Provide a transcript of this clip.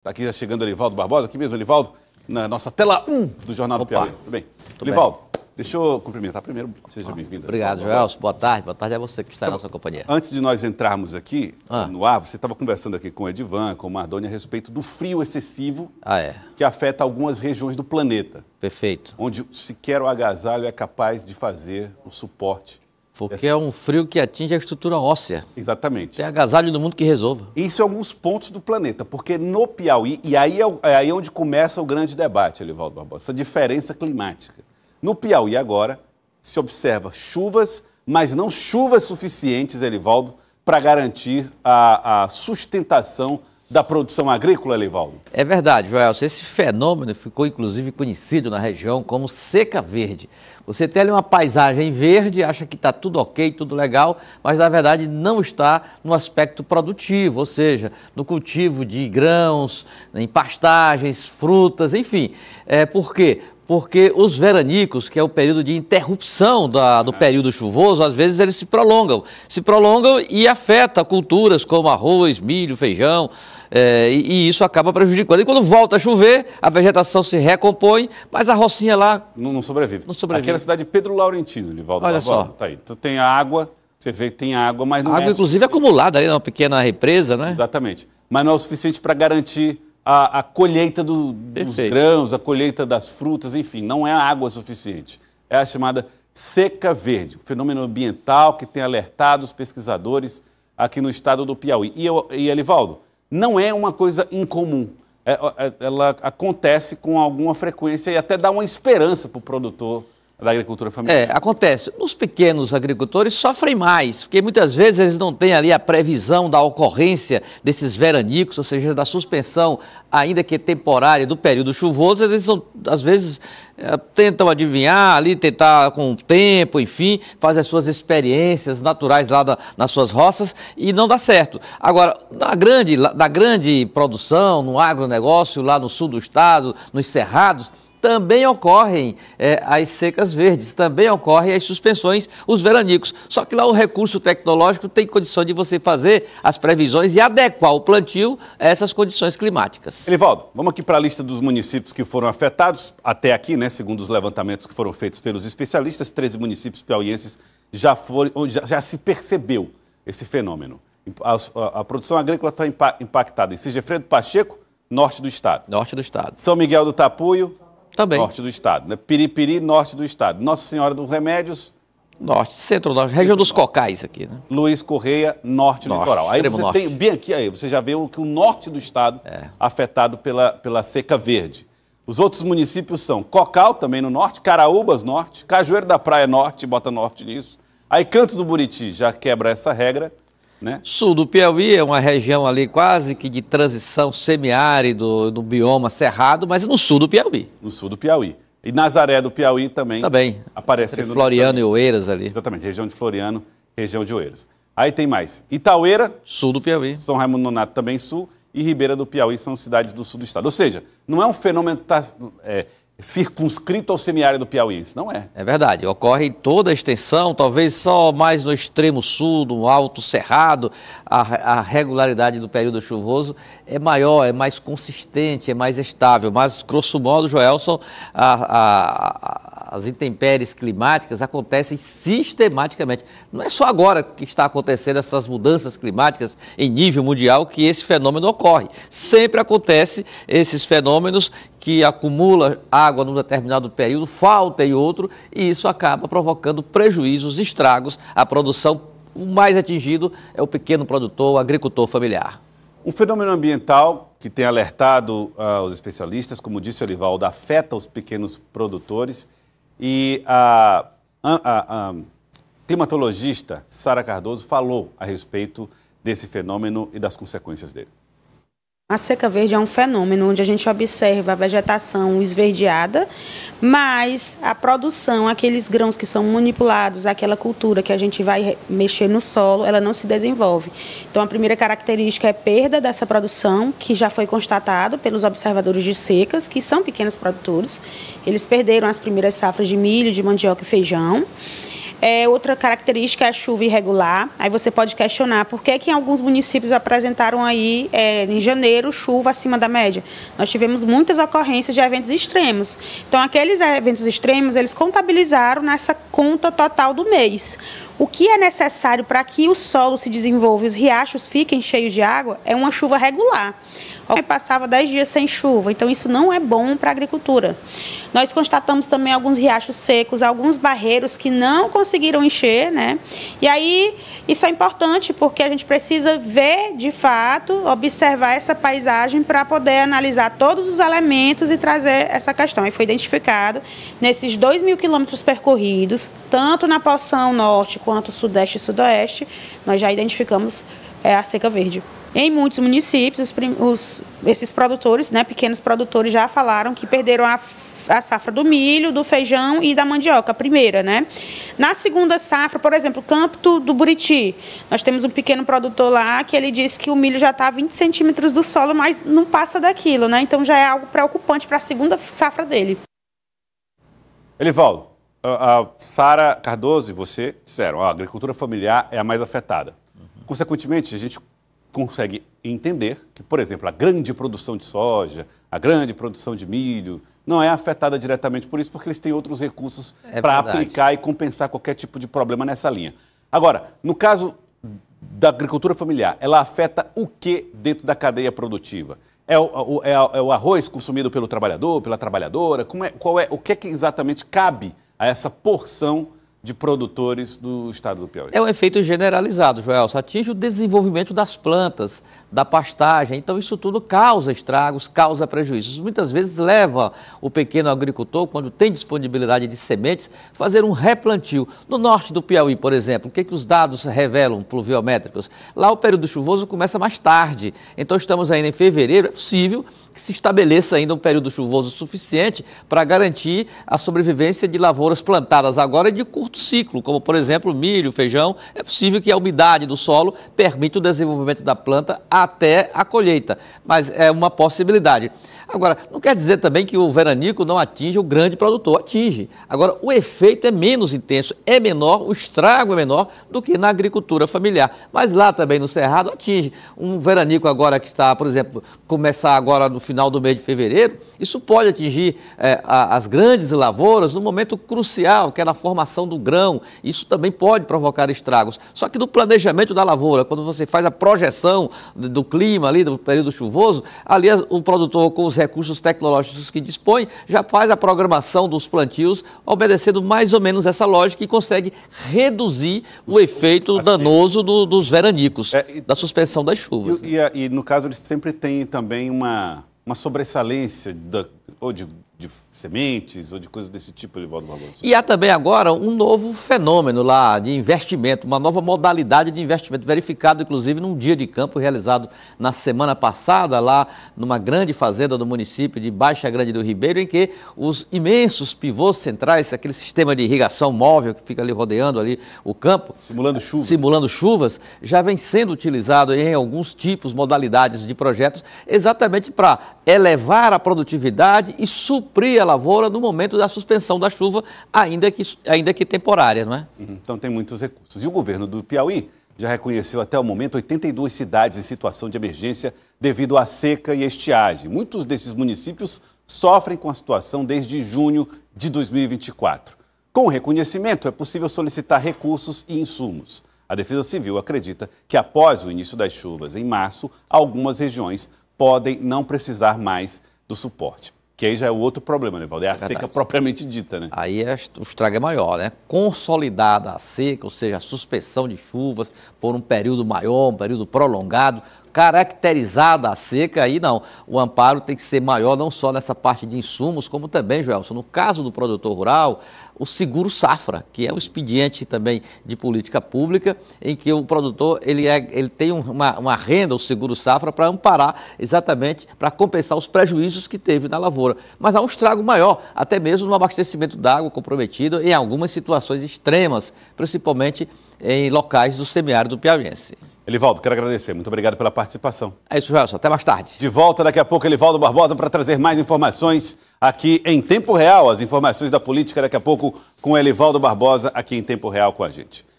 Está aqui já chegando o Elivaldo Barbosa, aqui mesmo, Elivaldo, na nossa tela 1 do Jornal do Piauí. Tudo bem? Elivaldo, deixa eu cumprimentar primeiro. Seja bem-vindo. Obrigado, Joelson. Boa tarde. Boa tarde a você que está na nossa companhia. Antes de nós entrarmos aqui no ar, você estava conversando aqui com o Edivan, com o Mardoni, a respeito do frio excessivo que afeta algumas regiões do planeta. Perfeito. Onde sequer o agasalho é capaz de fazer o suporte. Porque é um frio que atinge a estrutura óssea. Exatamente. Tem agasalho no mundo que resolva. Isso em alguns pontos do planeta, porque no Piauí, e aí é onde começa o grande debate, Elivaldo Barbosa, essa diferença climática. No Piauí agora se observa chuvas, mas não chuvas suficientes, Elivaldo, para garantir a sustentação da produção agrícola, Elivaldo. É verdade, Joelson. Esse fenômeno ficou inclusive conhecido na região como seca verde. Você tem ali uma paisagem verde, acha que está tudo ok, tudo legal, mas na verdade não está no aspecto produtivo, ou seja, no cultivo de grãos, em pastagens, frutas, enfim. Por quê? Porque os veranicos, que é o período de interrupção do período chuvoso, às vezes eles se prolongam e afeta culturas como arroz, milho, feijão, e isso acaba prejudicando. E quando volta a chover, a vegetação se recompõe, mas a rocinha lá não sobrevive. Não sobrevive. Aqui é na cidade de Pedro Laurentino, Elivaldo. Olha só. Tá aí. Então tem água, você vê que tem água, mas não água, inclusive, acumulada ali numa pequena represa, né? Exatamente. Mas não é o suficiente para garantir a colheita dos grãos, a colheita das frutas, enfim, não é água suficiente. É a chamada seca verde, um fenômeno ambiental que tem alertado os pesquisadores aqui no estado do Piauí. E Elivaldo, não é uma coisa incomum. Ela acontece com alguma frequência e até dá uma esperança para o produtor da agricultura familiar. Acontece. Os pequenos agricultores sofrem mais, porque muitas vezes eles não têm ali a previsão da ocorrência desses veranicos, ou seja, da suspensão, ainda que temporária, do período chuvoso. Eles às vezes tentam adivinhar ali, tentar com o tempo, enfim, fazer as suas experiências naturais lá nas suas roças e não dá certo. Agora, na grande produção, no agronegócio, lá no sul do estado, nos cerrados, também ocorrem as secas verdes, também ocorrem as suspensões, os veranicos. Só que lá o recurso tecnológico tem condição de você fazer as previsões e adequar o plantio a essas condições climáticas. Elivaldo, vamos aqui para a lista dos municípios que foram afetados até aqui, né? Segundo os levantamentos que foram feitos pelos especialistas, 13 municípios piauienses já se percebeu esse fenômeno. A produção agrícola está impactada em Sigefredo Pacheco, norte do estado. Norte do estado. São Miguel do Tapuio, também. Norte do estado, né? Piripiri, norte do estado. Nossa Senhora dos Remédios. Norte, centro-norte, região dos Cocais aqui, né? Luiz Correia, norte litoral. Aí você tem, bem aqui, aí você já vê que o norte do estado afetado pela seca verde. Os outros municípios são Cocal, também no norte, Caraúbas, norte, Cajueiro da Praia, norte, bota norte nisso. Aí Canto do Buriti já quebra essa regra, né? Sul do Piauí é uma região ali quase que de transição semiárido, do bioma cerrado, mas no sul do Piauí. No sul do Piauí. E Nazaré do Piauí também. Aparecendo. Entre Floriano e Oeiras ali. Exatamente, região de Floriano, região de Oeiras. Aí tem mais. Itaueira. Sul do Piauí. São Raimundo Nonato também sul. E Ribeira do Piauí são cidades do sul do estado. Ou seja, não é um fenômeno que está circunscrito ao semiárido piauiense, não é? É verdade, ocorre em toda a extensão, talvez só mais no extremo sul, no alto cerrado, a regularidade do período chuvoso é maior, é mais consistente, é mais estável, mas, grosso modo, Joelson, as intempéries climáticas acontecem sistematicamente. Não é só agora que está acontecendo essas mudanças climáticas em nível mundial que esse fenômeno ocorre. Sempre acontece esses fenômenos que acumula água num determinado período, falta em outro, e isso acaba provocando prejuízos, estragos à produção. O mais atingido é o pequeno produtor, o agricultor familiar. Um fenômeno ambiental que tem alertado os especialistas, como disse o Elivaldo, afeta os pequenos produtores. E a climatologista Sara Cardoso falou a respeito desse fenômeno e das consequências dele. A seca verde é um fenômeno onde a gente observa a vegetação esverdeada, mas a produção, aqueles grãos que são manipulados, aquela cultura que a gente vai mexer no solo, ela não se desenvolve. Então, a primeira característica é perda dessa produção, que já foi constatado pelos observadores de secas, que são pequenos produtores. Eles perderam as primeiras safras de milho, de mandioca e feijão. Outra característica é a chuva irregular. Aí você pode questionar por que em alguns municípios apresentaram aí, em janeiro, chuva acima da média. Nós tivemos muitas ocorrências de eventos extremos. Então, aqueles eventos extremos, eles contabilizaram nessa conta total do mês. O que é necessário para que o solo se desenvolva e os riachos fiquem cheios de água é uma chuva regular. Passava 10 dias sem chuva, então isso não é bom para a agricultura. Nós constatamos também alguns riachos secos, alguns barreiros que não conseguiram encher, né? E aí, isso é importante porque a gente precisa ver, de fato, observar essa paisagem para poder analisar todos os elementos e trazer essa questão. Aí foi identificado, nesses 2.000 quilômetros percorridos, tanto na porção norte quanto sudeste e sudoeste, nós já identificamos a seca verde. Em muitos municípios, esses produtores, né, pequenos produtores, já falaram que perderam a safra do milho, do feijão e da mandioca, a primeira, né? Na segunda safra, por exemplo, o campo do Buriti, nós temos um pequeno produtor lá que ele disse que o milho já está a 20 centímetros do solo, mas não passa daquilo, né? Então já é algo preocupante para a segunda safra dele. Elivaldo, a Sara Cardoso e você disseram, a agricultura familiar é a mais afetada. Consequentemente, a gente consegue entender que, por exemplo, a grande produção de soja, a grande produção de milho, não é afetada diretamente por isso, porque eles têm outros recursos para aplicar e compensar qualquer tipo de problema nessa linha. Agora, no caso da agricultura familiar, ela afeta o que dentro da cadeia produtiva? É o arroz consumido pelo trabalhador, pela trabalhadora? O que é que exatamente cabe a essa porção de produtores do estado do Piauí? É um efeito generalizado, Joelson. Atinge o desenvolvimento das plantas, da pastagem. Então, isso tudo causa estragos, causa prejuízos. Muitas vezes leva o pequeno agricultor, quando tem disponibilidade de sementes, fazer um replantio. No norte do Piauí, por exemplo, o que os dados revelam pluviométricos? Lá o período chuvoso começa mais tarde. Então, estamos ainda em fevereiro. É possível que se estabeleça ainda um período chuvoso suficiente para garantir a sobrevivência de lavouras plantadas agora de curto ciclo, como, por exemplo, milho, feijão. É possível que a umidade do solo permita o desenvolvimento da planta até a colheita, mas é uma possibilidade. Agora, não quer dizer também que o veranico não atinge o grande produtor, atinge. Agora, o efeito é menos intenso, é menor, o estrago é menor do que na agricultura familiar. Mas lá também no Cerrado atinge. Um veranico agora que está, por exemplo, começar agora no final do mês de fevereiro, isso pode atingir as grandes lavouras no momento crucial, que é na formação do grão. Isso também pode provocar estragos. Só que no planejamento da lavoura, quando você faz a projeção do clima ali, do período chuvoso, ali o produtor com os recursos tecnológicos que dispõe, já faz a programação dos plantios, obedecendo mais ou menos essa lógica e consegue reduzir o efeito danoso dos veranicos, da suspensão das chuvas. E no caso, eles sempre têm também uma sobressalência de sementes ou de coisas desse tipo, Elivaldo Barbosa. E há também agora um novo fenômeno lá de investimento, uma nova modalidade de investimento, verificado inclusive num dia de campo realizado na semana passada, lá numa grande fazenda do município de Baixa Grande do Ribeiro, em que os imensos pivôs centrais, aquele sistema de irrigação móvel que fica ali rodeando ali o campo, simulando chuvas, já vem sendo utilizado em alguns tipos, modalidades de projetos, exatamente para elevar a produtividade e suprir a lavoura no momento da suspensão da chuva, ainda que temporária, não é? Então tem muitos recursos. E o governo do Piauí já reconheceu até o momento 82 cidades em situação de emergência devido à seca e estiagem. Muitos desses municípios sofrem com a situação desde junho de 2024. Com o reconhecimento, é possível solicitar recursos e insumos. A Defesa Civil acredita que após o início das chuvas em março, algumas regiões podem não precisar mais do suporte. Que aí já é o outro problema, né, Valdir? É a seca propriamente dita, né? Aí o estrago é maior, né? Consolidada a seca, ou seja, a suspensão de chuvas por um período maior, um período prolongado, caracterizada a seca, aí não. O amparo tem que ser maior não só nessa parte de insumos, como também, Joelson, no caso do produtor rural, o seguro safra, que é um expediente também de política pública, em que o produtor ele tem uma renda, o seguro safra, para amparar exatamente, para compensar os prejuízos que teve na lavoura. Mas há um estrago maior, até mesmo no abastecimento d'água comprometido em algumas situações extremas, principalmente em locais do semiárido piauiense. Elivaldo, quero agradecer. Muito obrigado pela participação. É isso, Gelson. Até mais tarde. De volta daqui a pouco, Elivaldo Barbosa, para trazer mais informações aqui em tempo real. As informações da política daqui a pouco com Elivaldo Barbosa aqui em tempo real com a gente.